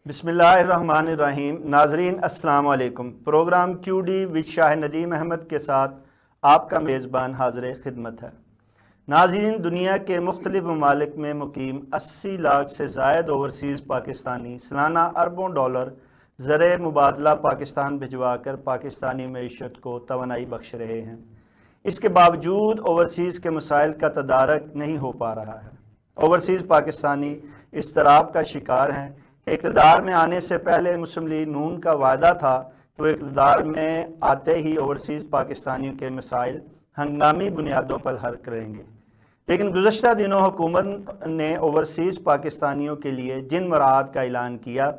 بسم اللہ الرحمن الرحیم۔ ناظرین السلام علیکم۔ پروگرام کیو ڈی وچ شاہ ندیم احمد کے ساتھ آپ کا میزبان حاضر خدمت ہے۔ ناظرین، دنیا کے مختلف ممالک میں مقیم 80 لاکھ سے زائد اوورسیز پاکستانی سالانہ اربوں ڈالر زر مبادلہ پاکستان بھجوا کر پاکستانی معیشت کو توانائی بخش رہے ہیں۔ اس کے باوجود اوورسیز کے مسائل کا تدارک نہیں ہو پا رہا ہے۔ اوورسیز پاکستانی اضطراب کا شکار ہیں۔ اقتدار میں آنے سے پہلے مسلم لیگ نون کا وعدہ تھا کہ وہ اقتدار میں آتے ہی اوورسیز پاکستانیوں کے مسائل ہنگامی بنیادوں پر حل کریں گے، لیکن گزشتہ دنوں حکومت نے اوورسیز پاکستانیوں کے لیے جن مراعات کا اعلان کیا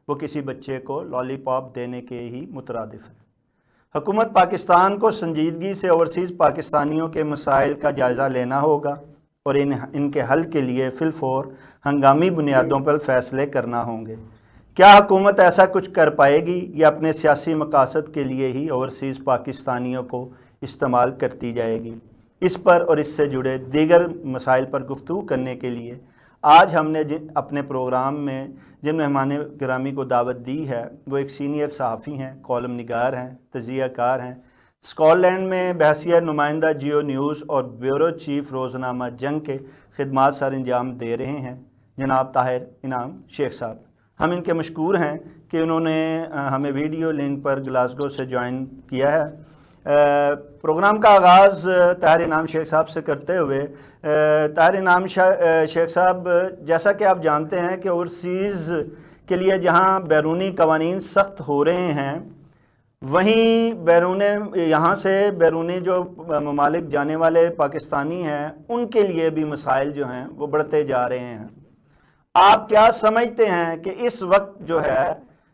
وہ کسی بچے کو لالی پاپ دینے کے ہی مترادف ہے۔ حکومت پاکستان کو سنجیدگی سے اوورسیز پاکستانیوں کے مسائل کا جائزہ لینا ہوگا اور ان کے حل کے لیے فی الفور ہنگامی بنیادوں پر فیصلے کرنا ہوں گے۔ کیا حکومت ایسا کچھ کر پائے گی یا اپنے سیاسی مقاصد کے لیے ہی اوورسیز پاکستانیوں کو استعمال کرتی جائے گی؟ اس پر اور اس سے جڑے دیگر مسائل پر گفتگو کرنے کے لیے آج ہم نے اپنے پروگرام میں جن مہمان گرامی کو دعوت دی ہے وہ ایک سینئر صحافی ہیں، کالم نگار ہیں، تجزیہ کار ہیں، اسکاٹ لینڈ میں بحیثیت نمائندہ جیو نیوز اور بیورو چیف روزنامہ جنگ کے خدمات سر انجام دے رہے ہیں، جناب طاہر انعام شیخ صاحب۔ ہم ان کے مشکور ہیں کہ انہوں نے ہمیں ویڈیو لنک پر گلاسگو سے جوائن کیا ہے۔ پروگرام کا آغاز طاہر انعام شیخ صاحب سے کرتے ہوئے، طاہر انعام شیخ صاحب، جیسا کہ آپ جانتے ہیں کہ اوورسیز کے لیے جہاں بیرونی قوانین سخت ہو رہے ہیں، وہیں یہاں سے بیرونی جو ممالک جانے والے پاکستانی ہیں ان کے لیے بھی مسائل جو ہیں وہ بڑھتے جا رہے ہیں۔ آپ کیا سمجھتے ہیں کہ اس وقت جو ہے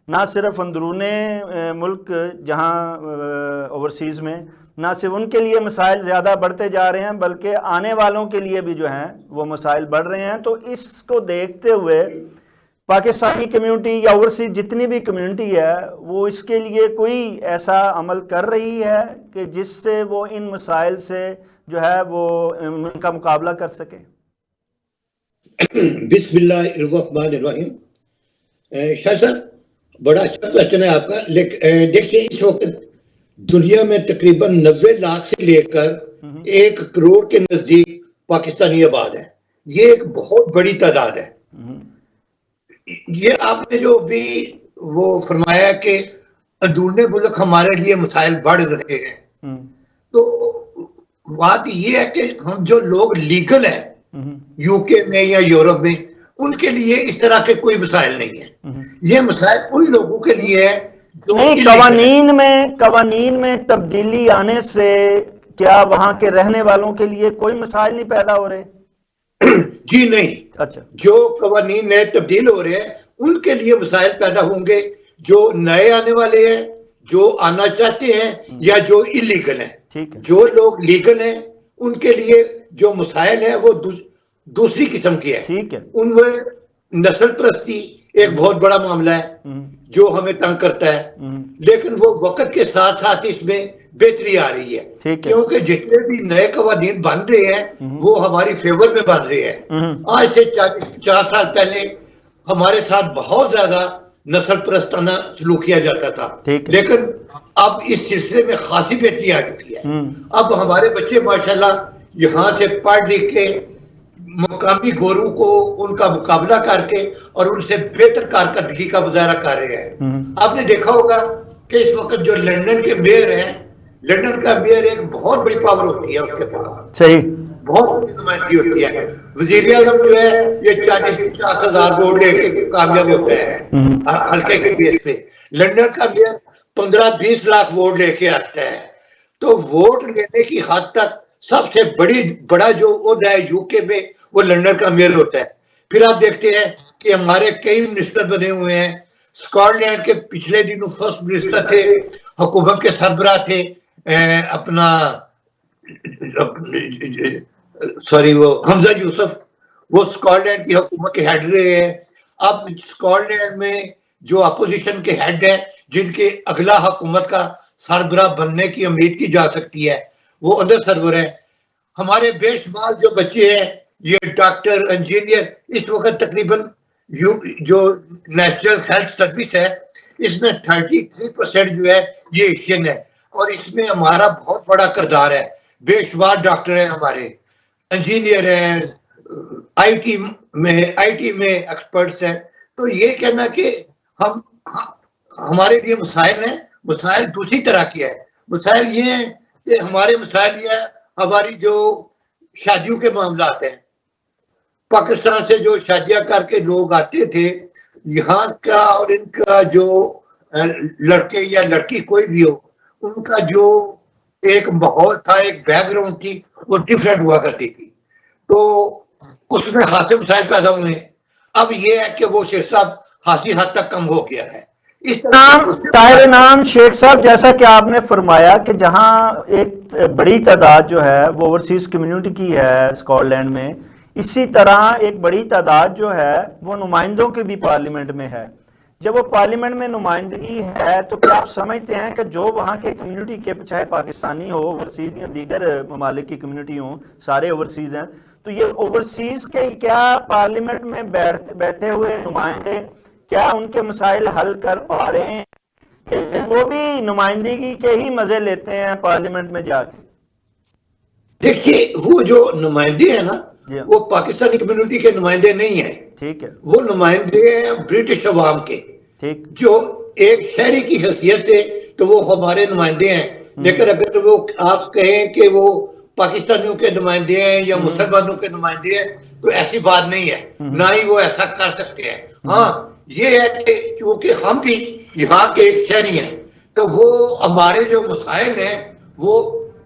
نہ صرف اندرون ملک جہاں اوورسیز میں نہ صرف ان کے لیے مسائل زیادہ بڑھتے جا رہے ہیں بلکہ آنے والوں کے لیے بھی جو ہیں وہ مسائل بڑھ رہے ہیں، تو اس کو دیکھتے ہوئے پاکستانی کمیونٹی یا اوورسیز جتنی بھی کمیونٹی ہے وہ اس کے لیے کوئی ایسا عمل کر رہی ہے کہ جس سے وہ ان مسائل سے جو ہے وہ ان کا مقابلہ کر سکے؟ بسم اللہ الرحمن الرحیم۔ شاہ صاحب، بڑا اچھا کوشچن ہے آپ کا۔ دیکھیے، اس وقت دنیا میں تقریباً 90 لاکھ سے لے کر 1 کروڑ کے نزدیک پاکستانی آباد ہے۔ یہ ایک بہت بڑی تعداد ہے۔ یہ آپ نے جو بھی وہ فرمایا کہ اندرون ملک ہمارے لیے مسائل بڑھ رہے ہیں، تو بات یہ ہے کہ ہم جو لوگ لیگل ہیں یو کے میں یا یورپ میں، ان کے لیے اس طرح کے کوئی مسائل نہیں ہیں۔ یہ مسائل ان لوگوں کے لیے ہے جو قوانین میں تبدیلی آنے سے کیا وہاں کے رہنے والوں کے لیے کوئی مسائل نہیں پیدا ہو رہے؟ جی نہیں۔ اچھا، جو قوانین نئے تبدیل ہو رہے ہیں ان کے لیے مسائل پیدا ہوں گے، جو نئے آنے والے ہیں، جو آنا چاہتے ہیں یا جو اللیگل ہیں۔ ٹھیک ہے۔ جو لوگ لیگل ہیں ان کے لیے جو مسائل ہیں وہ دوسری قسم کے ہیں۔ ٹھیک ہے۔ ان میں نسل پرستی ایک بہت بڑا معاملہ ہے جو ہمیں تنگ کرتا ہے، لیکن وہ وقت کے ساتھ ساتھ اس میں بہتری آ رہی ہے، کیونکہ جتنے بھی نئے قوانین بن رہے ہیں وہ ہماری فیور میں بن رہے ہیں۔ آج سے 40-50 سال پہلے ہمارے ساتھ بہت زیادہ نسل پرستانہ سلوک کیا جاتا تھا، لیکن اب اس سلسلے میں خاصی بہتری آ چکی ہے۔ اب ہمارے بچے ماشاءاللہ یہاں سے پڑھ لکھ کے مقامی گورو کو ان کا مقابلہ کر کے اور ان سے بہتر کارکردگی کا مظاہرہ کر رہے ہیں۔ آپ نے دیکھا ہوگا کہ اس وقت جو لندن کے میئر ہیں، لندن کا میئر ایک بہت بڑی پاور ہوتی ہے، اس کے پاس صحیح بہت بڑی نمائندگی ہوتی ہے۔ وزیر اعظم جو ہے یہ 40-50 ہزار ووٹ لے کے کامیاب ہوتا ہے حلقے کے بیس پہ۔ لندن کا میئر 15-20 لاکھ ووٹ لے کے آتا ہے۔ تو ووٹ لینے کی حد تک سب سے بڑا جو عہدہ ہے یو کے میں وہ لندن کا میئر ہوتا ہے۔ پھر آپ دیکھتے ہیں کہ ہمارے کئی منسٹر بنے ہوئے ہیں۔ اسکاٹ لینڈ کے پچھلے دنوں فرسٹ منسٹر تھے، حکومت کے سربراہ تھے، وہ حمزہ یوسف، وہ اسکاٹ لینڈ کی حکومت کے ہیڈ رہے ہیں۔ اب اسکاٹ لینڈ میں جو اپوزیشن کے ہیڈ ہیں، جن کے اگلا حکومت کا سربراہ بننے کی امید کی جا سکتی ہے، وہ اندر سرور ہیں۔ ہمارے بے شمار جو بچے ہیں، یہ ڈاکٹر، انجینئر، اس وقت تقریباً جو نیشنل ہیلتھ سروس ہے اس میں 33% جو ہے یہ ایشین ہے، اور اس میں ہمارا بہت بڑا کردار ہے. بے شمار ڈاکٹر ہیں ہمارے، انجینئر ہیں، آئی ٹی میں ایکسپرٹس ہیں. تو یہ کہنا کہ ہمارے لیے مسائل ہیں، مسائل دوسری طرح کی ہے. مسائل یہ ہیں کہ ہمارے مسائل یہ ہے ہماری جو شادیوں کے معاملات ہیں. پاکستان سے جو شادیاں کر کے لوگ آتے تھے یہاں کا، اور ان کا جو لڑکے یا لڑکی کوئی بھی ہو، ان کا جو ایک ماحول تھا، ایک بیک گراؤنڈ تھی، وہ ڈفرینٹ ہوا کرتی تھی. تو اس میں خاصے مسائل پیدا ہوئے. اب یہ ہے کہ وہ شیخ صاحب خاصی حد تک کم ہو گیا ہے. طاہر انعام شیخ صاحب، جیسا کہ آپ نے فرمایا کہ جہاں ایک بڑی تعداد جو ہے وہ اوورسیز کمیونٹی کی ہے اسکاٹ لینڈ میں، اسی طرح ایک بڑی تعداد جو ہے وہ نمائندوں کی بھی پارلیمنٹ میں ہے. جب وہ پارلیمنٹ میں نمائندگی ہے تو کیا آپ سمجھتے ہیں کہ جو وہاں کے کمیونٹی کے، چاہے پاکستانی ہو، اوورسیز یا دیگر ممالک کی کمیونٹی ہوں، سارے اوورسیز ہیں، تو یہ اوورسیز کے کیا پارلیمنٹ میں بیٹھے ہوئے نمائندے کیا ان کے مسائل حل کر پا رہے ہیں؟ وہ بھی نمائندگی کے ہی مزے لیتے ہیں پارلیمنٹ میں جا کے. دیکھیے وہ جو نمائندے ہیں نا، وہ پاکستانی کمیونٹی کے نمائندے نہیں ہیں. ٹھیک ہے، وہ نمائندے ہیں برٹش عوام کے. ٹھیک، جو ایک شہری کی حیثیت سے تو وہ ہمارے نمائندے ہیں. لیکن اگر وہ آپ کہیں کہ وہ پاکستانیوں کے نمائندے ہیں یا مسلمانوں کے نمائندے ہیں تو ایسی بات نہیں ہے، نہ ہی وہ ایسا کر سکتے ہیں. ہاں یہ ہے کہ چونکہ ہم بھی یہاں کے ایک شہری ہیں تو وہ ہمارے جو مسائل ہیں وہ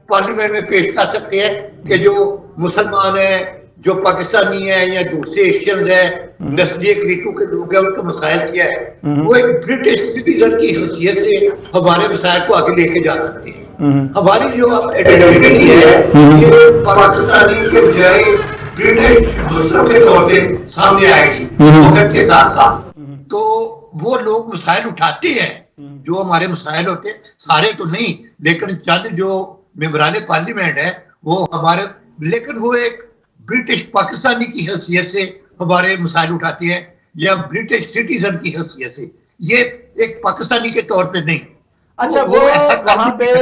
پارلیمنٹ میں پیش کر سکتے ہیں کہ جو مسلمان ہیں، جو پاکستانی ہیں یا دوسرے ایشینز ہیں، نسلی اقلیتوں کے لوگ ہیں، ان کا مسائل کیا ہے. وہ ایک برٹش سٹیزن کی حیثیت سے ہمارے مسائل کو آگے لے کے جا سکتے ہیں. ہماری جو آئیڈینٹی ہے یہ پاکستانی کے بجائے برٹش دوستوں کے طور پہ سامنے آئے گی وقت کے ساتھ ساتھ. تو وہ لوگ مسائل اٹھاتے ہیں جو ہمارے مسائل ہوتے ہیں، سارے تو نہیں، لیکن چند جو ممبران پارلیمنٹ ہے وہ ہمارے، لیکن وہ ایک برٹش پاکستانی کی حیثیت سے ہمارے مسائل اٹھاتے ہیں یا برٹش سٹیزن کی حیثیت سے، یہ ایک پاکستانی کے طور پہ نہیں. اچھا، وہ وہاں پہ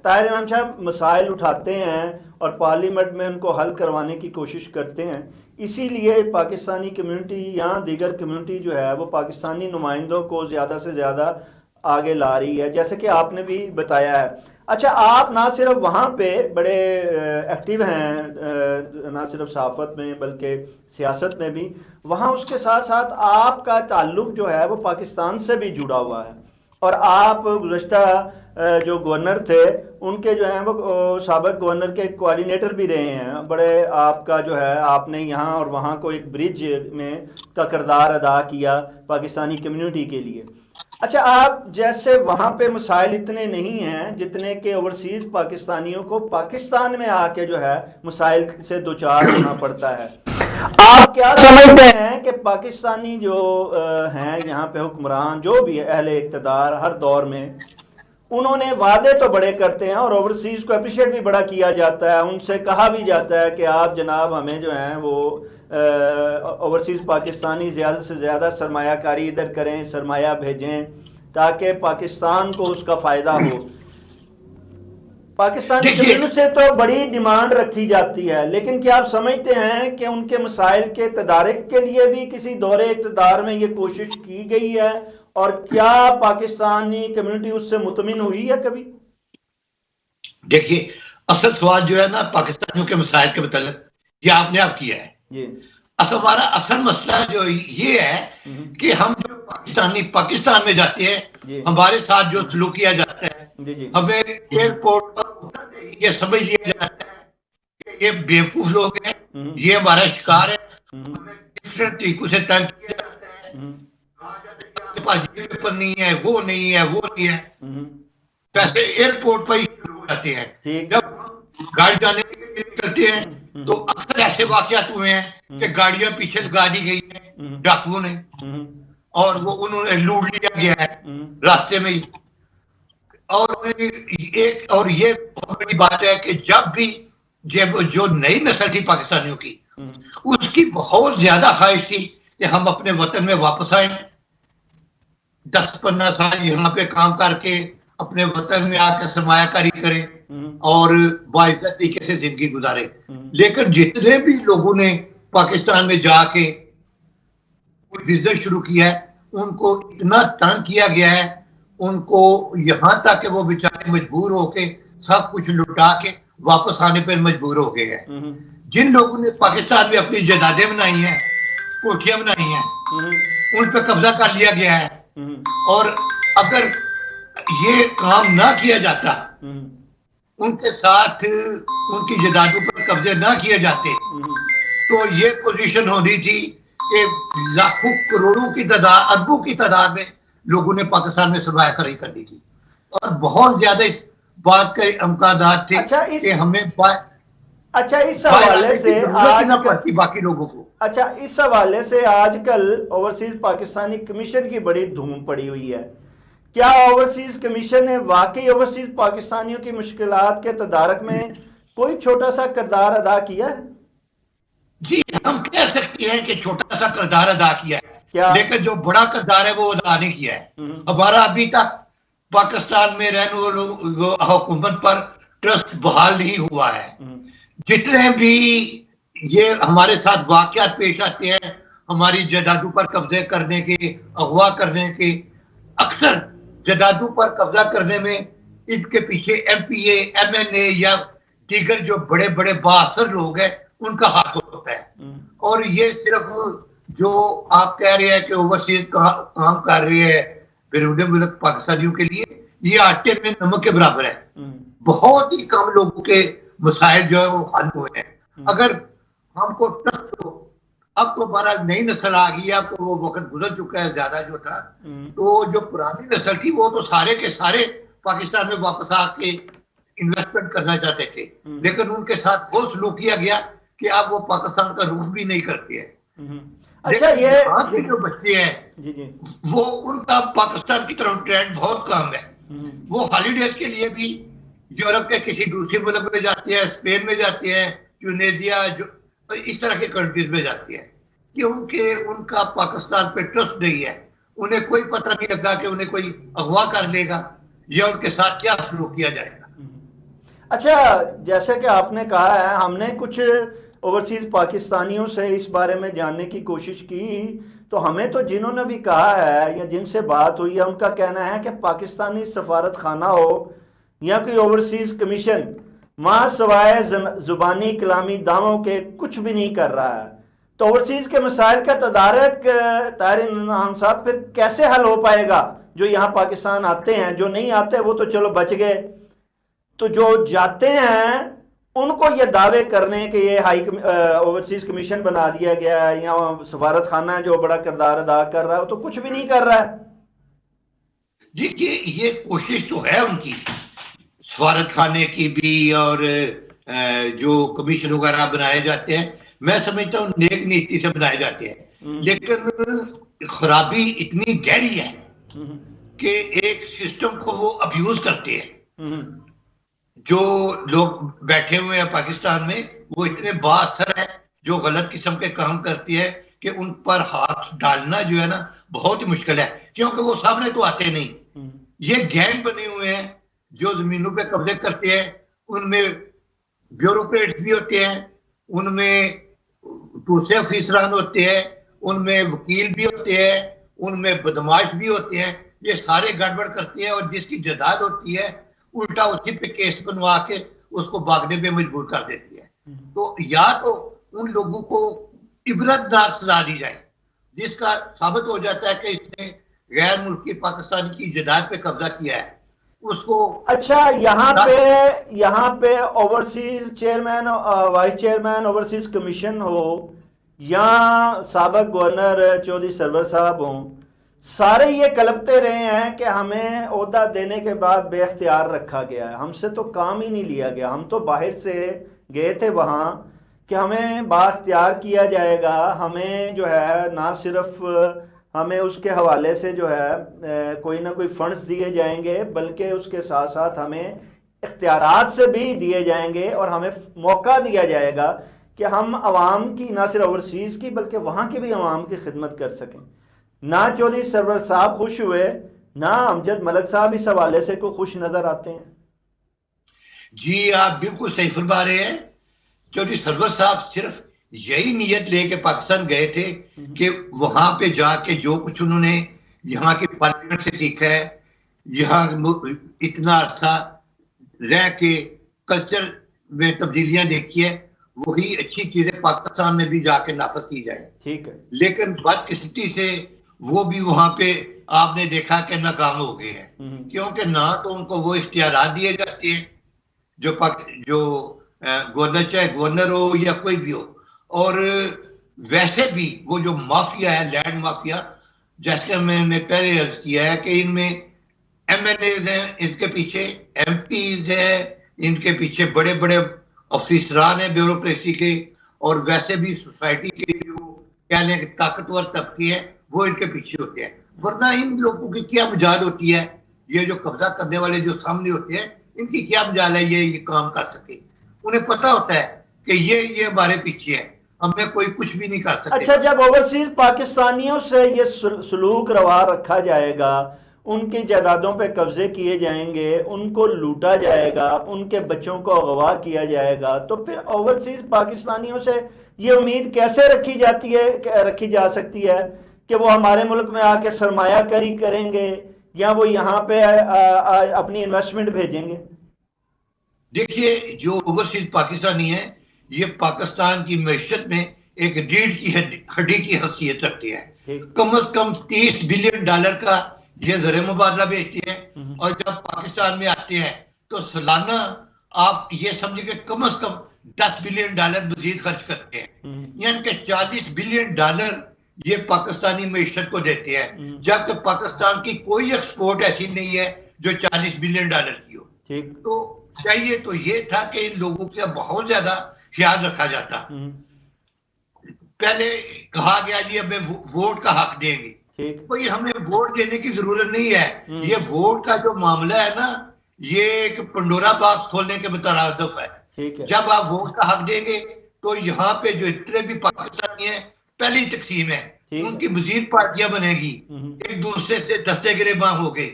طاہر انعام صاحب مسائل اٹھاتے ہیں اور پارلیمنٹ میں ان کو حل کروانے کی کوشش کرتے ہیں. اسی لیے پاکستانی کمیونٹی یا دیگر کمیونٹی جو ہے وہ پاکستانی نمائندوں کو زیادہ سے زیادہ آگے لا رہی ہے، جیسے کہ آپ نے بھی بتایا ہے. اچھا، آپ نہ صرف وہاں پہ بڑے ایکٹیو ہیں، نہ صرف صحافت میں بلکہ سیاست میں بھی، وہاں اس کے ساتھ ساتھ آپ کا تعلق جو ہے وہ پاکستان سے بھی جڑا ہوا ہے، اور آپ گزشتہ جو گورنر تھے ان کے جو ہیں وہ سابق گورنر کے کوآرڈینیٹر بھی رہے ہیں. بڑے آپ کا جو ہے، آپ نے یہاں اور وہاں کو ایک برج میں کا کردار ادا کیا پاکستانی کمیونٹی کے لیے. اچھا، آپ جیسے وہاں پہ مسائل اتنے نہیں ہیں جتنے کہ اوورسیز پاکستانیوں کو پاکستان میں آ کے جو ہے مسائل سے دوچار ہونا پڑتا ہے. آپ کیا سمجھتے ہیں کہ پاکستانی جو ہیں یہاں پہ حکمران، جو بھی اہل اقتدار ہر دور میں، انہوں نے وعدے تو بڑے کرتے ہیں اور اوورسیز کو اپریشیٹ بھی بڑا کیا جاتا ہے، ان سے کہا بھی جاتا ہے کہ آپ جناب ہمیں جو ہیں وہ اوورسیز پاکستانی زیادہ سے زیادہ سرمایہ کاری ادھر کریں، سرمایہ بھیجیں تاکہ پاکستان کو اس کا فائدہ ہو. پاکستانی کمیونٹی سے تو بڑی ڈیمانڈ رکھی جاتی ہے، لیکن کیا آپ سمجھتے ہیں کہ ان کے مسائل کے تدارک کے لیے بھی کسی دور اقتدار میں یہ کوشش کی گئی ہے، اور کیا پاکستانی کمیونٹی اس سے مطمئن ہوئی ہے کبھی؟ دیکھیے، اصل سوال جو ہے نا پاکستانیوں کے مسائل کے متعلق یہ آپ نے کیا ہے جی. ہمارا اصل مسئلہ جو یہ ہے کہ ہم جو پاکستان میں جاتے ہیں جی. ہمارے ساتھ جو سلوک کیا جاتا ہے جی جی. ہمیں ایئرپورٹ پر یہ سمجھ لیا جاتا ہے کہ یہ بیوقوف لوگ ہیں، یہ ہمارا شکار ہے، ہمیں ڈفرینٹ طریقوں سے تنگ کیا جاتا ہے، آپ کے پاس یہ پیپر نہیں ہے، وہ نہیں ہے، وہ نہیں ہے. پیسے ایئرپورٹ پر ہی شروع ہو جاتے ہیں. جب گاڑی جانے کے لیے نکلتے ہیں تو اکثر ایسے واقعات ہوئے ہیں کہ گاڑیاں پیچھے لگا دی گئی ہیں ڈاکوؤں نے، اور وہ انہوں نے لوٹ لیا گیا ہے راستے میں ہی. اور یہ بہت بڑی بات ہے کہ جب بھی جو نئی نسل تھی پاکستانیوں کی، اس کی بہت زیادہ خواہش تھی کہ ہم اپنے وطن میں واپس آئیں, 10-15 سال یہاں پہ کام کر کے اپنے وطن میں آ کے سرمایہ کاری کریں اور باعزت طریقے سے زندگی گزارے. لیکن جتنے بھی لوگوں نے پاکستان میں جا کے بزنس شروع کیا ہے, ان کو اتنا تنگ کیا گیا ہے, ان کو یہاں تک کہ وہ بیچارے مجبور ہو کے سب کچھ لٹا کے واپس آنے پر مجبور ہو گئے ہیں. جن لوگوں نے پاکستان میں اپنی جائیدادیں بنائی ہیں, کوٹھیاں بنائی ہیں, ان پہ قبضہ کر لیا گیا ہے. اور اگر یہ کام نہ کیا جاتا, ان کے ساتھ ان کی جائیدادوں پر قبضے نہ کیے جاتے, تو یہ پوزیشن ہونی تھی کہ لاکھوں کروڑوں کی تعداد, اربوں کی تعداد میں لوگوں نے پاکستان میں سرمایہ کاری کرنی تھی, اور بہت زیادہ اس بات کے امکانات تھے کہ ہمیں اچھا اس حوالے سے نہ پڑتی باقی لوگوں کو. اچھا اس حوالے سے آج کل اوورسیز پاکستانی کمیشن کی بڑی دھوم پڑی ہوئی ہے. کیا اوورسیز کمیشن نے واقعی اوورسیز پاکستانیوں کی مشکلات کے تدارک میں کوئی چھوٹا سا کردار ادا کیا ہے؟ جی ہم کہہ سکتے ہیں کہ چھوٹا سا کردار ادا کیا ہے, لیکن جو بڑا کردار ہے وہ ادا نہیں کیا ہے. ہمارا ابھی تک پاکستان میں رہنے والوں حکومت پر ٹرسٹ بحال نہیں ہوا ہے. جتنے بھی یہ ہمارے ساتھ واقعات پیش آتے ہیں ہماری جائیدادوں پر قبضے کرنے کے, اغوا کرنے کے, اکثر جائیدادوں پر قبضہ کرنے میں ان کے پیچھے ایم پی اے, ایم این اے یا دیگر جو بڑے بڑے بااثر لوگ ہیں ان کا ہاتھ ہوتا ہے. اور یہ صرف جو آپ کہہ رہے ہیں کہ اوورسیز کام کر رہے ہیں بیرون ملک پاکستانیوں کے لیے, یہ آٹے میں نمک کے برابر ہے. بہت ہی کم لوگوں کے مسائل جو ہے وہ حل ہوئے ہیں. اگر ہم کو ٹرسٹ ہو, اب تو ہمارا نئی نسل آ گئی ہے, اب تو وہ وقت گزر چکا ہے زیادہ جو تھا, تو جو پرانی نسل تھی وہ تو سارے کے سارے پاکستان میں واپس آ کے انویسٹمنٹ کرنا چاہتے تھے, لیکن ان کے ساتھ وہ سلوک کیا گیا کہ اب وہ پاکستان کا رخ بھی نہیں کرتے ہیں. اچھا یہ جو بچے ہیں وہ ان کا پاکستان کی طرف ٹرینڈ بہت کم ہے. وہ ہالیڈیز کے لیے بھی یورپ کے کسی دوسرے ملک میں جاتے ہیں, اسپین میں جاتے ہیں, ٹیونیزیا, اس طرح کے کنٹریز میں جاتے ہیں, کہ ان کا پاکستان پہ ٹرسٹ نہیں ہے. انہیں کوئی پتہ نہیں لگا کہ انہیں کوئی اغوا کر لے گا یا ان کے ساتھ کیا سلوک کیا جائے گا. اچھا جیسے کہ آپ نے کہا ہے, ہم نے کچھ اوورسیز پاکستانیوں سے اس بارے میں جاننے کی کوشش کی, تو ہمیں تو جنہوں نے بھی کہا ہے یا جن سے بات ہوئی ہے ان کا کہنا ہے کہ پاکستانی سفارت خانہ ہو یا کوئی اوورسیز کمیشن وہاں سوائے زبانی کلامی دعووں کے کچھ بھی نہیں کر رہا ہے. تو اوورسیز کے مسائل کا تدارک طاہر انعام صاحب پھر کیسے حل ہو پائے گا؟ جو یہاں پاکستان آتے ہیں, جو نہیں آتے وہ تو چلو بچ گئے, تو جو جاتے ہیں ان کو یہ دعوے کرنے کہ یہ اوورسیز کمیشن بنا دیا گیا ہے یا سفارت خانہ جو بڑا کردار ادا کر رہا ہے, وہ تو کچھ بھی نہیں کر رہا ہے. جی یہ کوشش تو ہے ان کی, سفارت خانے کی بھی, اور جو کمیشن وغیرہ بنائے جاتے ہیں میں سمجھتا ہوں نیک نیتی سے بنائے جاتے ہیں, لیکن خرابی اتنی گہری ہے کہ ایک سسٹم کو وہ ابیوز کرتے ہیں. جو لوگ بیٹھے ہوئے ہیں پاکستان میں وہ اتنے بااثر ہیں جو غلط قسم کے کام کرتی ہے کہ ان پر ہاتھ ڈالنا جو ہے نا بہت ہی مشکل ہے, کیونکہ وہ سامنے تو آتے نہیں. یہ گینگ بنے ہوئے ہیں جو زمینوں پہ قبضے کرتے ہیں, ان میں بیوروکریٹس بھی ہوتے ہیں, ان میں دوسرے افسران ہوتے ہیں, ان میں وکیل بھی ہوتے ہیں, ان میں بدماش بھی ہوتے ہیں. یہ سارے گڑبڑ کرتے ہیں, اور جس کی جائیداد ہوتی ہے الٹا اسی پہ کیس بنوا کے اس کو بھاگنے پہ مجبور کر دیتی ہے. تو یا تو ان لوگوں کو عبرت ناک سزا دی جائے جس کا ثابت ہو جاتا ہے کہ اس نے غیر ملکی پاکستانی کی جائیداد پہ قبضہ کیا ہے, اس کو. اچھا یہاں پہ overseas chairman vice chairman overseas commission ہو یا سابق گورنر چودھری سرور صاحب ہوں, سارے یہ کلپتے رہے ہیں کہ ہمیں عہدہ دینے کے بعد بے اختیار رکھا گیا ہے, ہم سے تو کام ہی نہیں لیا گیا. ہم تو باہر سے گئے تھے وہاں کہ ہمیں با اختیار کیا جائے گا, ہمیں جو ہے نہ صرف ہمیں اس کے حوالے سے جو ہے کوئی نہ کوئی فنڈز دیے جائیں گے, بلکہ اس کے ساتھ ساتھ ہمیں اختیارات سے بھی دیے جائیں گے, اور ہمیں موقع دیا جائے گا کہ ہم عوام کی نہ صرف اوورسیز کی بلکہ وہاں کی بھی عوام کی خدمت کر سکیں. نہ چودھری سرور صاحب خوش ہوئے، نہ امجد ملک صاحب اس حوالے سے کو خوش نظر آتے ہیں. جی آپ بالکل صحیح فرما رہے ہیں. چودھری سرور صاحب صرف یہی نیت لے کے پاکستان گئے تھے کہ وہاں پہ جا کے جو کچھ انہوں نے یہاں کی پارلیمنٹ سے سیکھا ہے، یہاں اتنا عرصہ رہ کے کلچر میں تبدیلیاں دیکھی ہے، وہی اچھی چیزیں پاکستان میں بھی جا کے نافذ کی جائیں. ٹھیک ہے. لیکن بدقسمتی سے وہ بھی وہاں پہ آپ نے دیکھا کہ ناکام ہو گئے ہیں، کیونکہ نہ تو ان کو وہ اختیارات دیے جاتے ہیں جو گورنر، چاہے گورنر ہو یا کوئی بھی ہو، اور ویسے بھی وہ جو مافیا ہے، لینڈ مافیا، جیسے کہ میں نے پہلے عرض کیا ہے کہ ان میں ایم این ایز ہیں، ان کے پیچھے ایم پیز ہیں، ان کے پیچھے بڑے بڑے افسران ہیں بیوروکریسی کے، اور ویسے بھی سوسائٹی کے جو کہنے کے طاقتور طبقے ہیں وہ ان کے پیچھے ہوتے ہیں. ورنہ ان لوگوں کی کیا مجال ہوتی ہے، یہ جو قبضہ کرنے والے جو سامنے ہوتے ہیں ان کی کیا مجال ہے یہ کام کر سکے. انہیں پتہ ہوتا ہے کہ یہ ہمارے پیچھے ہے، ہمیں کوئی کچھ بھی نہیں کر سکتے. اچھا، جب اوورسیز پاکستانیوں سے یہ سلوک روا رکھا جائے گا، ان کی جائیدادوں پہ قبضے کیے جائیں گے، ان کو لوٹا جائے گا، ان کے بچوں کو اغوا کیا جائے گا، تو پھر اوورسیز پاکستانیوں سے یہ امید کیسے رکھی جا سکتی ہے کہ وہ ہمارے ملک میں آ کے سرمایہ کاری کریں گے یا وہ یہاں پہ اپنی انویسٹمنٹ بھیجیں گے؟ دیکھیے، جو اوورسیز پاکستانی ہیں یہ پاکستان کی معیشت میں ایک ریڑھ کی ہڈی کی حیثیت رکھتے ہیں. کم از کم $30 بلین کا یہ زر مبادلہ بیچتے ہیں، اور جب پاکستان میں آتے ہیں تو سالانہ آپ یہ سمجھیں کہ کم از کم $10 بلین مزید خرچ کرتے ہیں. یعنی کہ $40 بلین یہ پاکستانی معیشت کو دیتے ہیں، جبکہ پاکستان کی کوئی ایکسپورٹ ایسی نہیں ہے جو $40 بلین کی ہو. تو چاہیے تو یہ تھا کہ ان لوگوں کا بہت زیادہ خیال رکھا جاتا. پہلے کہا گیا جی ہمیں ووٹ کا حق دیں گے. بھئی ہمیں ووٹ دینے کی ضرورت نہیں ہے. یہ ووٹ کا جو معاملہ ہے نا، یہ ایک پنڈورا باکس کھولنے کے مترادف ہے. جب آپ ووٹ کا حق دیں گے تو یہاں پہ جو اتنے بھی پاکستانی ہیں، پہلی تقسیم ہے، ان کی مزید پارٹیاں بنے گی، ایک دوسرے سے دستے گریباں ہو گئے.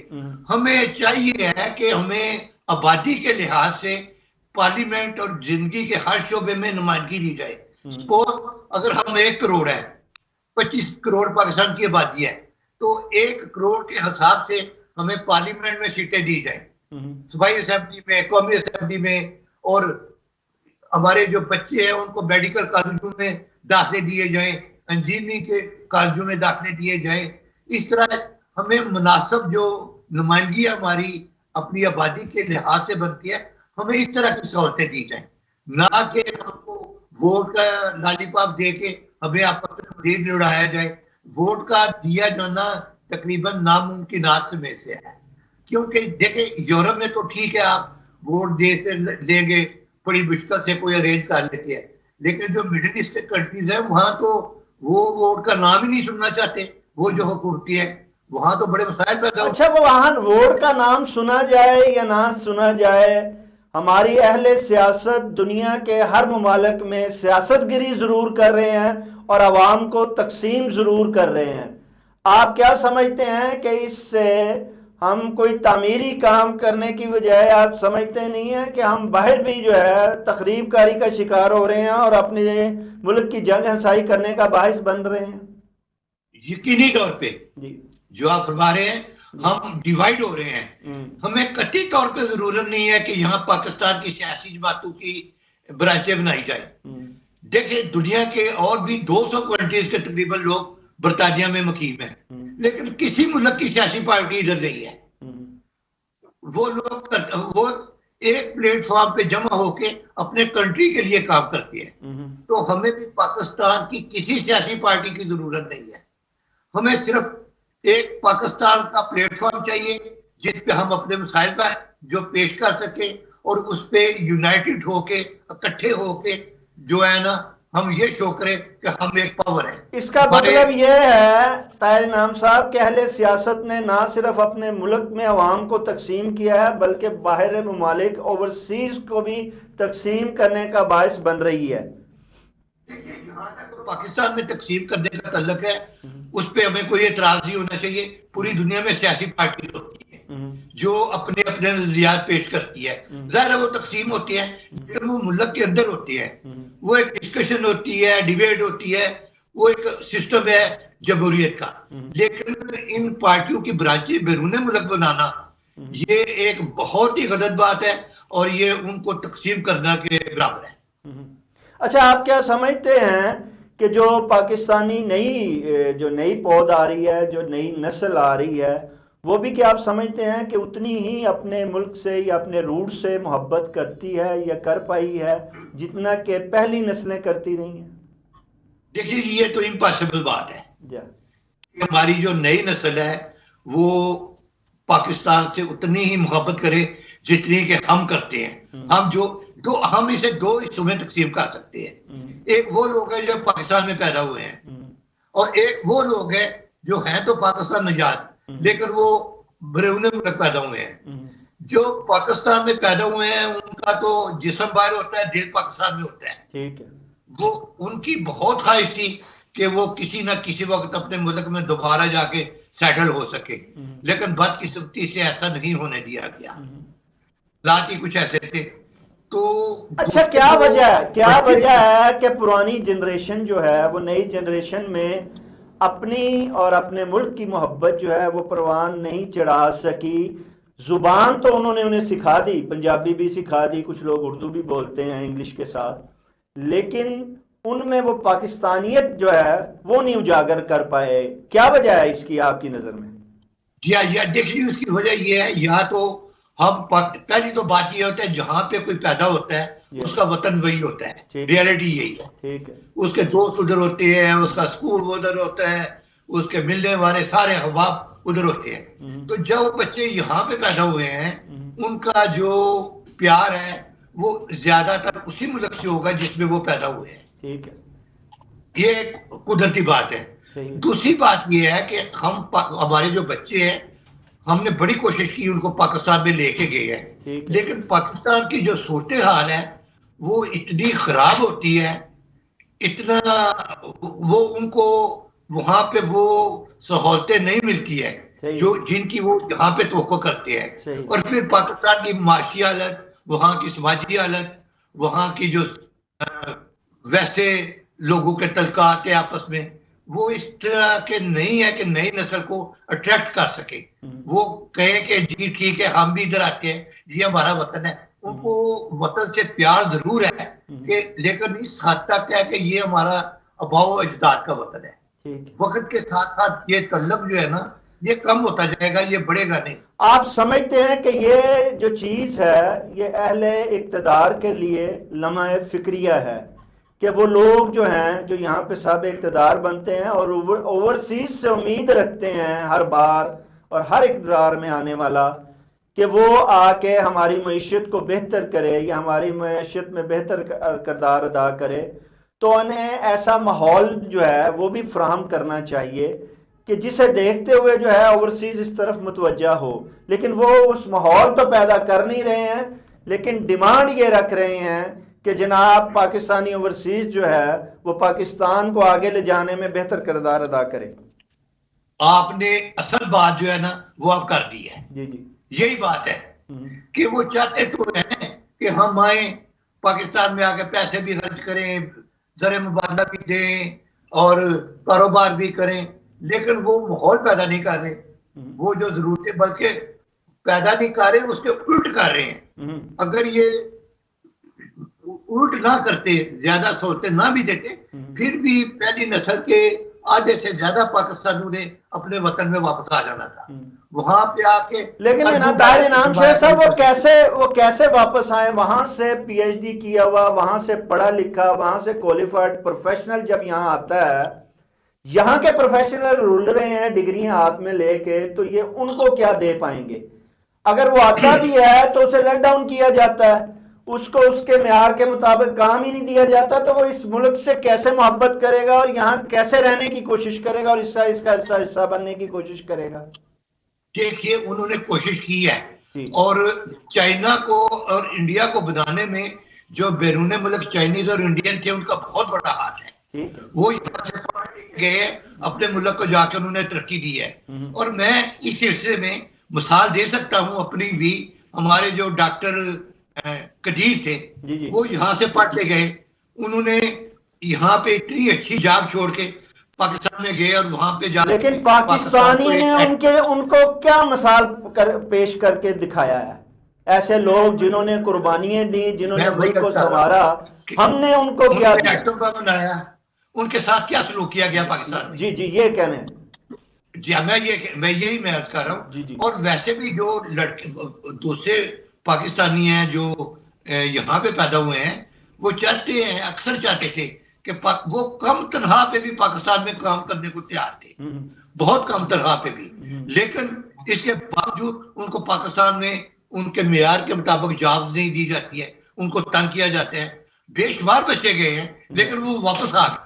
ہمیں چاہیے ہے کہ ہمیں آبادی کے لحاظ سے پارلیمنٹ اور زندگی کے ہر شعبے میں نمائندگی دی جائے. سپوز اگر ہم 1 کروڑ ہے، 25 کروڑ پاکستان کی آبادی ہے، تو 1 کروڑ کے حساب سے ہمیں پارلیمنٹ میں سیٹیں دی جائیں، صوبائی اسمبلی میں، قومی اسمبلی میں، اور ہمارے جو بچے ہیں ان کو میڈیکل کالجوں میں داخلے دیے جائیں، انجینئرنگ کے کالجوں میں داخلے دیے جائیں. اس طرح ہمیں مناسب جو نمائندگی ہماری اپنی آبادی کے لحاظ سے بنتی ہے، ہمیں اس طرح کی سہولتیں دی جائیں، نہ کہ ہم کو ووٹ کا لالی پاپ دے کے ہمیں آپس میں مزید لڑایا جائے. ووٹ کا دیا جانا تقریباً ناممکنات میں سے ہے، کیونکہ دیکھیں یورپ میں تو ٹھیک ہے آپ ووٹ دے سے لیں گے، بڑی مشکل سے کوئی ارینج کر لیتے ہیں، لیکن جو مڈل ایسٹ کے کنٹریز ہیں وہاں تو وہ ووٹ کا نام ہی نہیں سننا چاہتے. وہ جو حکومتی ہیں وہاں تو بڑے مسائل پیدا ہوتے ہیں. اچھا، وہاں ووٹ کا نام سنا جائے یا نہ سنا جائے، ہماری اہل سیاست دنیا کے ہر ممالک میں سیاست گری ضرور کر رہے ہیں اور عوام کو تقسیم ضرور کر رہے ہیں. آپ کیا سمجھتے ہیں کہ اس سے ہم کوئی تعمیری کام کرنے کی بجائے آپ سمجھتے نہیں ہیں کہ ہم باہر بھی جو ہے تخریب کاری کا شکار ہو رہے ہیں اور اپنے ملک کی جنگ ہنسائی کرنے کا باعث بن رہے ہیں؟ یقینی طور پہ جو آپ فرما رہے ہیں، ہم ڈیوائیڈ ہو رہے ہیں. ہمیں قطعی طور پہ ضرورت نہیں ہے کہ یہاں پاکستان کی سیاسی جماعتوں کی برانچیں بنائی جائیں. دیکھیں دنیا کے اور بھی 200 کنٹریز کے تقریباً لوگ برطانیہ میں مقیم ہیں، لیکن کسی ملک کی سیاسی پارٹی ادھر نہیں ہے. وہ لوگ وہ ایک پلیٹ فارم پہ جمع ہو کے اپنے کنٹری کے لیے کام کرتے ہیں. تو ہمیں بھی پاکستان کی کسی سیاسی پارٹی کی ضرورت نہیں ہے. ہمیں صرف ایک پاکستان کا پلیٹ فارم چاہیے جس پہ ہم اپنے مسائل کا جو پیش کر سکیں، اور اس پہ یونائٹڈ ہو کے اکٹھے ہو کے جو ہے نا ہم یہ شو کریں کہ ہم ایک پاور ہیں. اس کا مطلب یہ ہے طاہر انعام صاحب کہ اہل سیاست نے نہ صرف اپنے ملک میں عوام کو تقسیم کیا ہے بلکہ باہر ممالک اوورسیز کو بھی تقسیم کرنے کا باعث بن رہی ہے. جہاں تک پاکستان میں تقسیم کرنے کا تعلق ہے اس پہ ہمیں کوئی اعتراض نہیں ہونا چاہیے. پوری دنیا میں سیاسی پارٹی ہوتی ہے جو اپنے اپنے نظریات پیش کرتی ہے. ظاہر ہے وہ تقسیم ہوتی ہے لیکن وہ ملک کے اندر ہوتی ہے. وہ ایک ڈسکشن ہوتی ہے, ڈیبیٹ ہوتی ہے, وہ ایک سسٹم ہے جمہوریت کا. لیکن ان پارٹیوں کی برانچیں بیرون ملک بنانا یہ ایک بہت ہی غلط بات ہے اور یہ ان کو تقسیم کرنا کے برابر ہے. اچھا, آپ کیا سمجھتے ہیں کہ جو پاکستانی نئی پود آ رہی ہے, جو نئی نسل آ رہی ہے, وہ بھی کیا آپ سمجھتے ہیں کہ اتنی ہی اپنے ملک سے یا اپنے روٹ سے محبت کرتی ہے یا کر پائی ہے جتنا کہ پہلی نسلیں کرتی رہی ہیں؟ دیکھیے یہ تو امپاسبل بات ہے کہ ہماری جو نئی نسل ہے وہ پاکستان سے اتنی ہی محبت کرے جتنی کہ ہم کرتے ہیں. ہم اسے دو حصوں میں تقسیم کر سکتے ہیں. ایک وہ لوگ ہیں جو پاکستان میں پیدا ہوئے ہیں اور ایک وہ لوگ ہیں جو ہیں تو پاکستان نژاد لیکن وہ بیرون ملک پیدا ہوئے ہیں. جو پاکستان میں پیدا ہوئے ہیں ان کا تو جسم باہر ہوتا ہے, دل پاکستان میں ہوتا ہے. ٹھیک ہے. وہ ان کی بہت خواہش تھی کہ وہ کسی نہ کسی وقت اپنے ملک میں دوبارہ جا کے سیٹل ہو سکے, لیکن بدقسمتی سے ایسا نہیں ہونے دیا گیا. حالات ہی کچھ ایسے تھے. تو اچھا, کیا وجہ ہے کہ پرانی جنریشن جو ہے وہ نئی جنریشن میں اپنی اور اپنے ملک کی محبت جو ہے وہ پروان نہیں چڑھا سکی؟ زبان تو انہوں نے انہیں سکھا دی, پنجابی بھی سکھا دی, کچھ لوگ اردو بھی بولتے ہیں انگلش کے ساتھ, لیکن ان میں وہ پاکستانیت جو ہے وہ نہیں اجاگر کر پائے. کیا وجہ ہے اس کی آپ کی نظر میں؟ دیکھیے اس کی وجہ یہ ہے, یا تو ہم پہلی تو بات یہ ہوتا ہے جہاں پہ کوئی پیدا ہوتا ہے اس کا وطن وہی ہوتا ہے. ریالٹی یہی ہے. اس کے دوست ادھر ہوتے ہیں, اس کا اسکول ادھر ہوتا ہے, اس کے ملنے والے سارے احباب ادھر ہوتے ہیں. تو جب بچے یہاں پہ پیدا ہوئے ہیں ان کا جو پیار ہے وہ زیادہ تر اسی ملک سے ہوگا جس میں وہ پیدا ہوئے ہیں. ٹھیک ہے. یہ ایک قدرتی بات ہے. دوسری بات یہ ہے کہ ہمارے جو بچے ہیں ہم نے بڑی کوشش کی ان کو پاکستان میں لے کے گئے ہیں, لیکن پاکستان کی جو صورتحال ہے وہ اتنی خراب ہوتی ہے, اتنا وہ ان کو وہاں پہ وہ سہولتیں نہیں ملتی ہے جو جن کی وہ یہاں پہ توقع کرتے ہیں. اور پھر پاکستان کی معاشی حالت, وہاں کی سماجی حالت, وہاں کی جو ویسے لوگوں کے تعلقات ہیں آپس میں وہ اس طرح کے نہیں ہے کہ نئی نسل کو اٹریکٹ کر سکے. وہ کہے کہ جی ٹھیک ہے ہم بھی ادھر آتے ہیں, جی ہمارا وطن ہے. ان کو وطن سے پیار ضرور ہے کہ لیکن اس حد تک ہے کہ یہ ہمارا آباء و اجداد کا وطن ہے. وقت کے ساتھ ساتھ یہ تعلق جو ہے نا یہ کم ہوتا جائے گا, یہ بڑھے گا نہیں. آپ سمجھتے ہیں کہ یہ جو چیز ہے یہ اہل اقتدار کے لیے لمحہ فکریہ ہے کہ وہ لوگ جو ہیں جو یہاں پہ صاحب اقتدار بنتے ہیں اور اوورسیز سے امید رکھتے ہیں ہر بار اور ہر اقتدار میں آنے والا کہ وہ آ کے ہماری معیشت کو بہتر کرے یا ہماری معیشت میں بہتر کردار ادا کرے, تو انہیں ایسا ماحول جو ہے وہ بھی فراہم کرنا چاہیے کہ جسے دیکھتے ہوئے جو ہے اوورسیز اس طرف متوجہ ہو. لیکن وہ اس ماحول تو پیدا کر نہیں رہے ہیں, لیکن ڈیمانڈ یہ رکھ رہے ہیں کہ جناب پاکستانی اوورسیز جو ہے وہ پاکستان کو آگے لے جانے میں بہتر کردار ادا کرے. آپ نے اصل بات جو ہے نا وہ آپ کر دی ہے. جی یہی بات ہے کہ وہ چاہتے تو ہیں کہ ہم آئیں پاکستان میں آ کے پیسے بھی خرچ کریں, زر مبادلہ بھی دیں اور کاروبار بھی کریں, لیکن وہ ماحول پیدا نہیں کر رہے. وہ جو ضرورتیں بلکہ پیدا نہیں کر رہے اس کے الٹ کر رہے ہیں. اگر یہ الٹ نہ کرتے, زیادہ سہولتیں نہ بھی دیتے, پھر بھی پہلی نسل کے آدھے سے زیادہ پاکستانیوں نے اپنے وطن میں واپس آ جانا تھا. وہاں پہ آ کے لیکن انعام شیر صاحب وہ کیسے واپس آئے؟ وہاں سے پی ایچ ڈی کیا ہوا, وہاں سے پڑھا لکھا, وہاں سے کوالیفائڈ پروفیشنل جب یہاں آتا ہے, یہاں کے پروفیشنل رول رہے ہیں ڈگریاں ہاتھ میں لے کے, تو یہ ان کو کیا دے پائیں گے؟ اگر وہ آتا بھی ہے تو اسے لیٹ ڈاؤن کیا جاتا ہے, اس کو اس کے معیار کے مطابق کام ہی نہیں دیا جاتا, تو وہ اس ملک سے کیسے محبت کرے گا اور یہاں کیسے رہنے کی کوشش کرے گا اور اس کا حصہ بننے کی کوشش کرے گا؟ دیکھیے انہوں نے کوشش کی ہے اور چائنا کو اور انڈیا کو بنانے میں جو بیرون ملک چائنیز اور انڈین تھے ان کا بہت بڑا ہاتھ ہے. وہ یہاں سے پڑھ گئے اپنے ملک کو جا کے انہوں نے ترقی دی ہے. اور میں اس سلسلے میں مثال دے سکتا ہوں اپنی بھی. ہمارے جو ڈاکٹر قدیر تھے وہ یہاں سے پڑھ کے گئے, انہوں نے یہاں پہ اتنی اچھی جاب چھوڑ کے پاکستان میں گئے اور وہاں پہ جا, لیکن پاکستانی نے ان کو کیا مثال پیش کر کے دکھایا ہے؟ ایسے لوگ جنہوں نے قربانیاں دی, جنہوں نے ملک کو سنوارا, ہم نے ان کو کیا دیا؟ بنایا, ان کے ساتھ کیا سلوک کیا گیا پاکستان میں؟ جی یہ کہنے جی میں یہی عرض کر رہا ہوں. اور ویسے بھی جو لڑکے دوسرے پاکستانی ہیں جو یہاں پہ پیدا ہوئے ہیں وہ چاہتے ہیں, اکثر چاہتے تھے کہ وہ کم تنخواہ پہ بھی پاکستان میں کام کرنے کو تیار تھے, بہت کم تنخواہ پہ بھی, لیکن اس کے باوجود ان کو پاکستان میں ان کے معیار کے مطابق جاب نہیں دی جاتی ہے, ان کو تنگ کیا جاتا ہے. بے شمار بچے گئے ہیں لیکن وہ واپس آ گئے.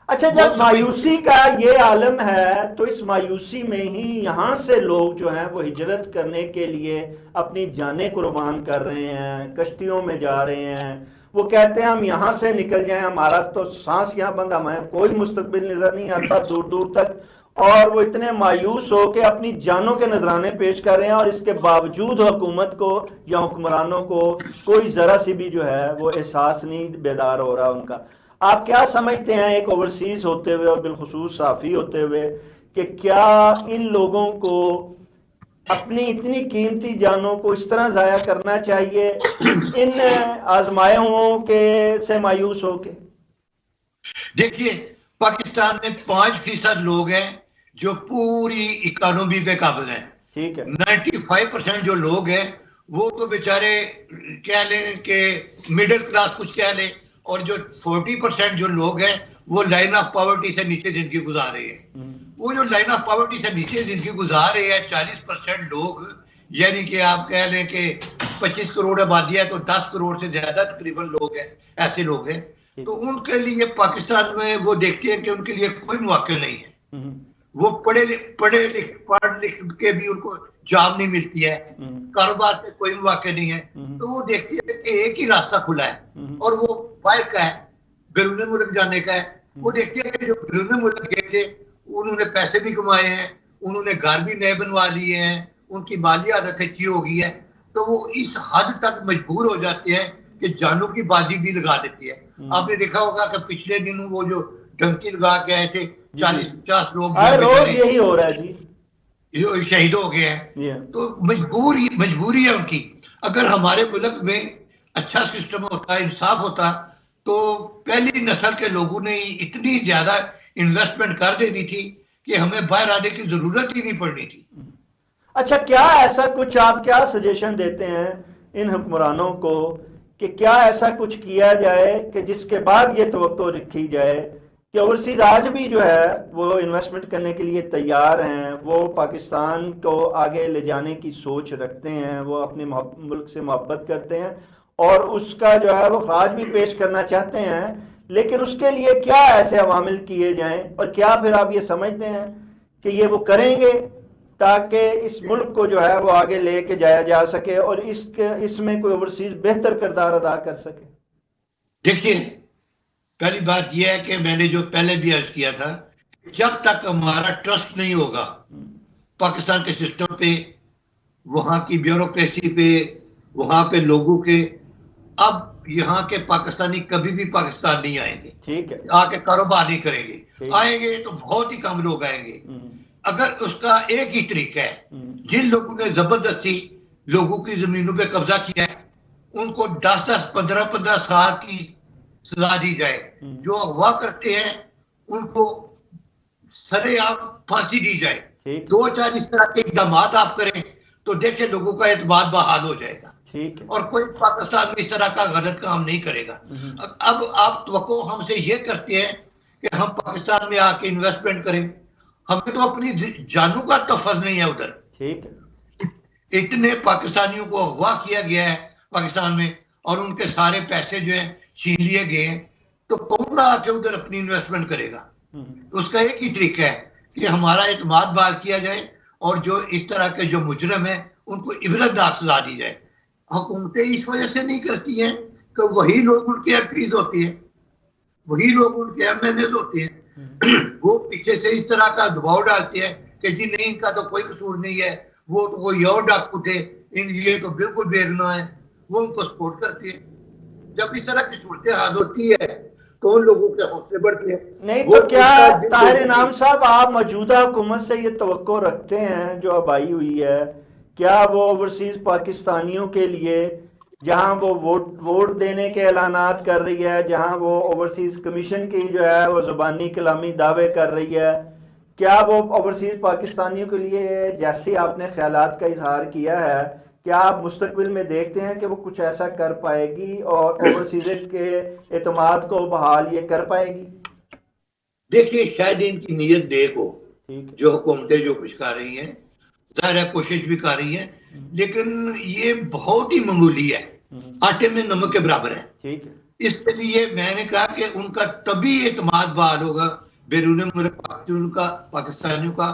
اچھا, جب مایوسی کا یہ عالم ہے تو اس مایوسی میں ہی یہاں سے لوگ جو ہیں وہ ہجرت کرنے کے لیے اپنی جانیں قربان کر رہے ہیں, کشتیوں میں جا رہے ہیں. وہ کہتے ہیں ہم یہاں سے نکل جائیں, ہمارا تو سانس یہاں بند, ہمیں کوئی مستقبل نظر نہیں آتا دور دور تک. اور وہ اتنے مایوس ہو کے اپنی جانوں کے نذرانے پیش کر رہے ہیں, اور اس کے باوجود حکومت کو یا حکمرانوں کو کوئی ذرا سی بھی جو ہے وہ احساس نہیں بیدار ہو رہا ان کا. آپ کیا سمجھتے ہیں ایک اوورسیز ہوتے ہوئے اور بالخصوص صحافی ہوتے ہوئے کہ کیا ان لوگوں کو اپنی اتنی قیمتی جانوں کو اس طرح ضائع کرنا چاہیے ان آزمائشوں کے سے مایوس ہو کے؟ دیکھیے پاکستان میں 5% لوگ ہیں جو پوری اکانومی پہ قابل ہیں. ٹھیک ہے, 95% جو لوگ ہیں وہ تو بیچارے کہہ لیں کہ مڈل کلاس کچھ کہہ لیں, اور جو 40% جو لوگ ہیں وہ لائن آف پاورٹی سے نیچے زندگی گزار رہے ہیں. وہ جو لائن آف پاورٹی سے نیچے زندگی گزار رہے ہیں 40% لوگ, یعنی کہ آپ کہہ لیں کہ 25 کروڑ آبادی ہے تو 10 کروڑ سے زیادہ تقریباً لوگ ہیں, ایسے لوگ ہیں. تو ان کے لیے پاکستان میں وہ دیکھتے ہیں کہ ان کے لیے کوئی مواقع نہیں ہے. وہ پڑھ لکھ کے بھی ان کو جاب نہیں ملتی ہے, کاروبار کے کوئی مواقع نہیں ہے. تو وہ دیکھتے ہیں کہ ایک ہی راستہ کھلا ہے اور وہ باہر کا ہے, بیرون ملک جانے کا ہے. وہ دیکھتے ہیں کہ جو بیرون ملک گئے تھے انہوں نے پیسے بھی کمائے ہیں, انہوں نے گھر بھی نئے بنوا لیے ہیں, ان کی مالی عادت اچھی ہو گئی ہے. تو وہ اس حد تک مجبور ہو جاتے ہیں کہ جانوں کی بازی بھی لگا دیتی ہے. آپ نے دیکھا ہوگا کہ پچھلے دنوں وہ جو ڈنکی لگا کے آئے تھے 40-50 لوگ یہی ہو رہا ہے جی, شہید ہو گئے ہیں. تو مجبوری ہے ان کی. اگر ہمارے ملک میں اچھا سسٹم ہوتا, انصاف ہوتا, تو پہلی نسل کے لوگوں نے اتنی زیادہ انویسٹمنٹ کر دینی تھی کہ ہمیں باہر آنے کی ضرورت ہی نہیں پڑنی تھی. اچھا, کیا ایسا کچھ آپ کیا سجیشن دیتے ہیں ان حکمرانوں کو کہ کیا ایسا کچھ کیا جائے کہ جس کے بعد یہ توقع رکھی جائے کہ اوورسیز آج بھی جو ہے وہ انویسٹمنٹ کرنے کے لیے تیار ہیں, وہ پاکستان کو آگے لے جانے کی سوچ رکھتے ہیں, وہ اپنے ملک سے محبت کرتے ہیں اور اس کا جو ہے وہ خراج بھی پیش کرنا چاہتے ہیں, لیکن اس کے لیے کیا ایسے عوامل کیے جائیں, اور کیا پھر آپ یہ سمجھتے ہیں کہ یہ وہ کریں گے تاکہ اس ملک کو جو ہے وہ آگے لے کے جایا جا سکے اور اس میں کوئی اوورسیز بہتر کردار ادا کر سکے؟ دیکھیے, پہلی بات یہ ہے کہ میں نے جو پہلے بھی عرض کیا تھا, جب تک ہمارا ٹرسٹ نہیں ہوگا پاکستان کے سسٹم پہ, وہاں کی بیوروکریسی پہ, وہاں پہ لوگوں کے, اب یہاں کے پاکستانی کبھی بھی پاکستان نہیں آئیں گے. ٹھیک ہے, آ کے کاروبار نہیں کریں گے. آئیں گے تو بہت ہی کم لوگ آئیں گے. اگر اس کا ایک ہی طریقہ ہے, جن لوگوں نے زبردستی لوگوں کی زمینوں پہ قبضہ کیا ہے ان کو 10-10 15-15 سال کی سزا دی جائے. جو اغوا کرتے ہیں ان کو سرے عام پھانسی دی جائے. 2-4 اس طرح کے اقدامات آپ کریں تو دیکھیں لوگوں کا اعتماد بحال ہو جائے گا, اور کوئی پاکستان میں اس طرح کا غلط کام نہیں کرے گا. اب آپ توقع ہم سے یہ کرتے ہیں کہ ہم پاکستان میں آ کے انویسٹمنٹ کریں, ہمیں تو اپنی جانوں کا تفظ نہیں ہے ادھر. اتنے پاکستانیوں کو اغوا کیا گیا ہے پاکستان میں اور ان کے سارے پیسے جو ہیں چھین لیے گئے ہیں, تو کون آ کے ادھر اپنی انویسٹمنٹ کرے گا؟ اس کا ایک ہی طریقہ ہے کہ ہمارا اعتماد بحال کیا جائے اور جو اس طرح کے جو مجرم ہیں ان کو عبرتناک سزا دی جائے. حکومتیں اس وجہ سے نہیں کرتی ہیں کہ وہی لوگ ان کے ایمپیز ہوتے ہیں, وہی لوگ ان کے ایم این ایز ہوتے ہیں. وہ پیچھے سے اس طرح کا دباؤ ڈالتے ہیں کہ جی نہیں ان کا تو کوئی قصور نہیں ہے, وہ تو کوئی اور ڈاکو تھے, یہ تو بالکل بے گناہ ہے, وہ ان کو سپورٹ کرتے ہیں. جب اس طرح کی صورتحال ہوتی ہے تو ان لوگوں کے حوصلے بڑھتے ہیں. نہیں تو کیا طاہر انعام صاحب آپ موجودہ حکومت سے یہ توقع رکھتے ہیں جو اب آئی ہوئی ہے, کیا وہ اوورسیز پاکستانیوں کے لیے جہاں وہ ووٹ دینے کے اعلانات کر رہی ہے, جہاں وہ اوورسیز کمیشن کی جو ہے وہ زبانی کلامی دعوے کر رہی ہے, کیا وہ اوورسیز پاکستانیوں کے لیے جیسے آپ نے خیالات کا اظہار کیا ہے, کیا آپ مستقبل میں دیکھتے ہیں کہ وہ کچھ ایسا کر پائے گی اور اوورسیز کے اعتماد کو بحال یہ کر پائے گی؟ دیکھیے شاید ان کی نیت دیکھ ہو, جو حکومتیں جو کچھ کر رہی ہیں ظاہر ہے کوشش بھی کر رہی ہیں, لیکن یہ بہت ہی معمولی ہے, آٹے میں نمک کے برابر ہے. اس کے لیے میں نے کہا کہ ان کا تبھی اعتماد بحال ہوگا بیرون ملک پاکستانیوں کا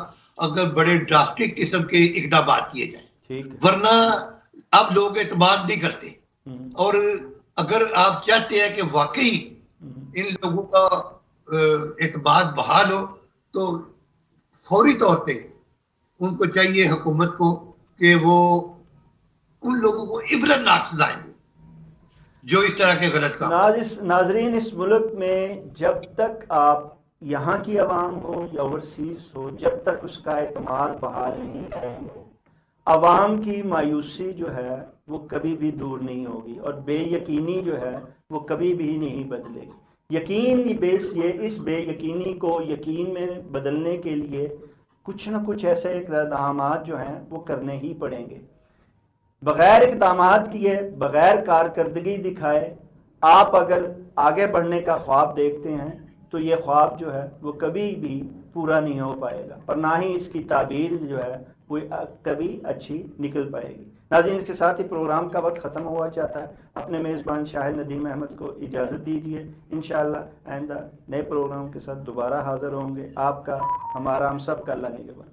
اگر بڑے ڈراسٹک قسم کے اقدامات کیے جائیں, ورنہ اب لوگ اعتماد نہیں کرتے. اور اگر آپ چاہتے ہیں کہ واقعی ان لوگوں کا اعتماد بحال ہو تو فوری طور پہ ان کو چاہیے حکومت کو کہ وہ ان لوگوں کو عبرتناک سزائیں دیں جو اس طرح کے غلط کام. ناظرین, اس ملک میں جب تک آپ یہاں کی عوام ہو یا اوورسیز ہو, جب تک اس کا اعتماد بحال نہیں کریں گے, عوام کی مایوسی جو ہے وہ کبھی بھی دور نہیں ہوگی اور بے یقینی جو ہے وہ کبھی بھی نہیں بدلے گی. یقین اس بے یقینی کو یقین میں بدلنے کے لیے کچھ نہ کچھ ایسے اقدامات جو ہیں وہ کرنے ہی پڑیں گے. بغیر اقدامات کیے, بغیر کارکردگی دکھائے آپ اگر آگے بڑھنے کا خواب دیکھتے ہیں تو یہ خواب جو ہے وہ کبھی بھی پورا نہیں ہو پائے گا اور نہ ہی اس کی تعبیر جو ہے وہ کبھی اچھی نکل پائے گی. ناظرین, اس کے ساتھ ہی پروگرام کا وقت ختم ہوا چاہتا ہے. اپنے میزبان شاہد ندیم احمد کو اجازت دیجیے. انشاءاللہ آئندہ نئے پروگرام کے ساتھ دوبارہ حاضر ہوں گے. آپ کا, ہمارا, ہم سب کا اللہ نگہبان.